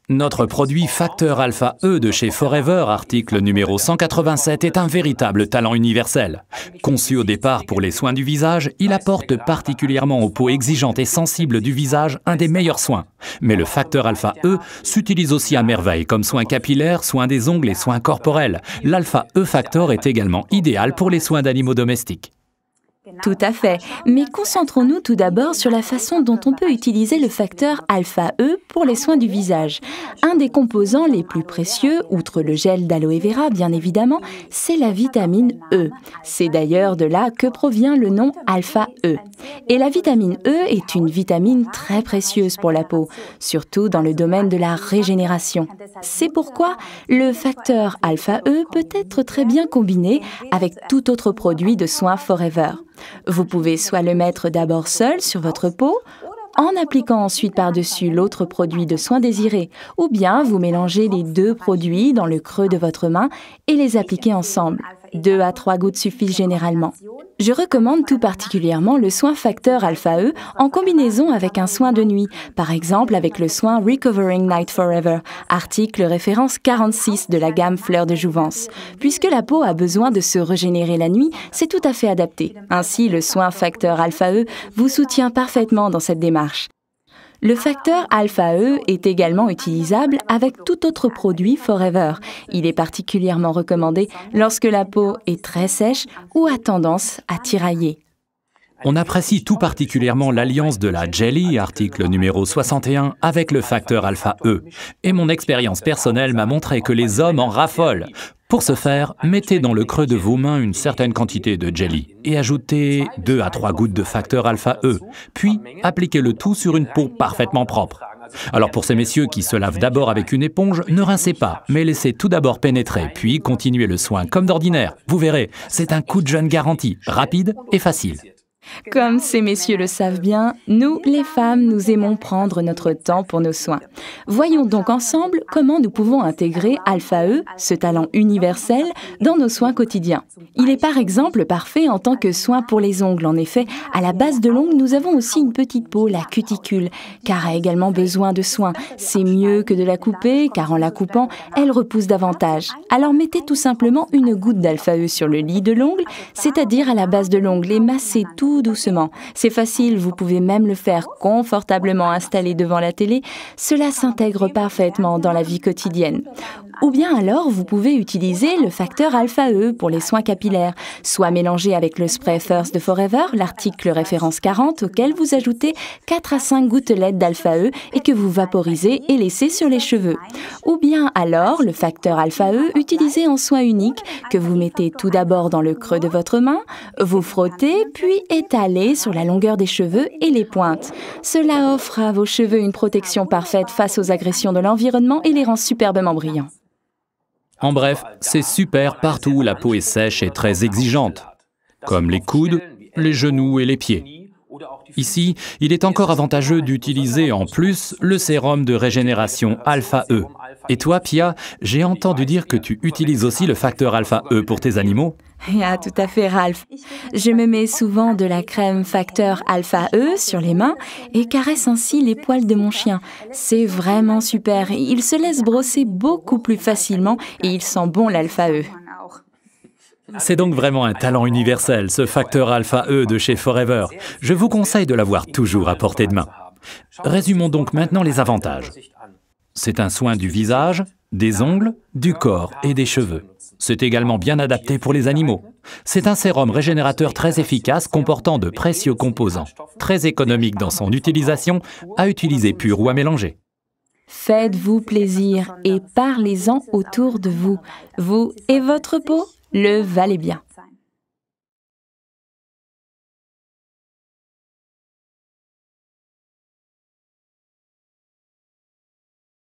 Notre produit Facteur Alpha E de chez Forever, article numéro 187, est un véritable talent universel. Conçu au départ pour les soins du visage, il apporte particulièrement aux peaux exigeantes et sensibles du visage un des meilleurs soins. Mais le Facteur Alpha E s'utilise aussi à merveille comme soin capillaire, soins des ongles et soins corporels. L'Alpha E Factor est également idéal pour les soins d'animaux domestiques. Tout à fait, mais concentrons-nous tout d'abord sur la façon dont on peut utiliser le facteur alpha E pour les soins du visage. Un des composants les plus précieux, outre le gel d'aloe vera bien évidemment, c'est la vitamine E. C'est d'ailleurs de là que provient le nom alpha E. Et la vitamine E est une vitamine très précieuse pour la peau, surtout dans le domaine de la régénération. C'est pourquoi le facteur alpha E peut être très bien combiné avec tout autre produit de soins Forever. Vous pouvez soit le mettre d'abord seul sur votre peau, en appliquant ensuite par-dessus l'autre produit de soin désiré, ou bien vous mélangez les deux produits dans le creux de votre main et les appliquez ensemble. 2 à 3 gouttes suffisent généralement. Je recommande tout particulièrement le soin Facteur Alpha E en combinaison avec un soin de nuit, par exemple avec le soin Recovering Night Forever, article référence 46 de la gamme Fleurs de Jouvence. Puisque la peau a besoin de se régénérer la nuit, c'est tout à fait adapté. Ainsi, le soin Facteur Alpha E vous soutient parfaitement dans cette démarche. Le facteur alpha E est également utilisable avec tout autre produit Forever. Il est particulièrement recommandé lorsque la peau est très sèche ou a tendance à tirailler. On apprécie tout particulièrement l'alliance de la Jelly, article numéro 61, avec le facteur Alpha E. Et mon expérience personnelle m'a montré que les hommes en raffolent. Pour ce faire, mettez dans le creux de vos mains une certaine quantité de jelly et ajoutez 2 à 3 gouttes de facteur Alpha E, puis appliquez le tout sur une peau parfaitement propre. Alors pour ces messieurs qui se lavent d'abord avec une éponge, ne rincez pas, mais laissez tout d'abord pénétrer, puis continuez le soin comme d'ordinaire. Vous verrez, c'est un coup de jeune garanti, rapide et facile. Comme ces messieurs le savent bien, nous, les femmes, nous aimons prendre notre temps pour nos soins. Voyons donc ensemble comment nous pouvons intégrer Alpha E, ce talent universel, dans nos soins quotidiens. Il est par exemple parfait en tant que soin pour les ongles. En effet, à la base de l'ongle, nous avons aussi une petite peau, la cuticule, car a également besoin de soins. C'est mieux que de la couper, car en la coupant, elle repousse davantage. Alors mettez tout simplement une goutte d'Alpha E sur le lit de l'ongle, c'est-à-dire à la base de l'ongle, et massez tout doucement. C'est facile, vous pouvez même le faire confortablement installé devant la télé. Cela s'intègre parfaitement dans la vie quotidienne. Ou bien alors, vous pouvez utiliser le facteur Alpha E pour les soins capillaires, soit mélangé avec le spray First de Forever, l'article référence 40, auquel vous ajoutez 4 à 5 gouttelettes d'Alpha E et que vous vaporisez et laissez sur les cheveux. Ou bien alors, le facteur Alpha E utilisé en soin unique, que vous mettez tout d'abord dans le creux de votre main, vous frottez, puis étalez sur la longueur des cheveux et les pointes. Cela offre à vos cheveux une protection parfaite face aux agressions de l'environnement et les rend superbement brillants. En bref, c'est super partout où la peau est sèche et très exigeante, comme les coudes, les genoux et les pieds. Ici, il est encore avantageux d'utiliser en plus le sérum de régénération Alpha E. Et toi, Pia, j'ai entendu dire que tu utilises aussi le facteur Alpha E pour tes animaux. Ah, tout à fait, Ralph. Je me mets souvent de la crème facteur Alpha E sur les mains et caresse ainsi les poils de mon chien. C'est vraiment super. Il se laisse brosser beaucoup plus facilement et il sent bon l'Alpha E. C'est donc vraiment un talent universel, ce facteur Alpha E de chez Forever. Je vous conseille de l'avoir toujours à portée de main. Résumons donc maintenant les avantages. C'est un soin du visage, des ongles, du corps et des cheveux. C'est également bien adapté pour les animaux. C'est un sérum régénérateur très efficace comportant de précieux composants, très économique dans son utilisation, à utiliser pur ou à mélanger. Faites-vous plaisir et parlez-en autour de vous. Vous et votre peau le valez bien.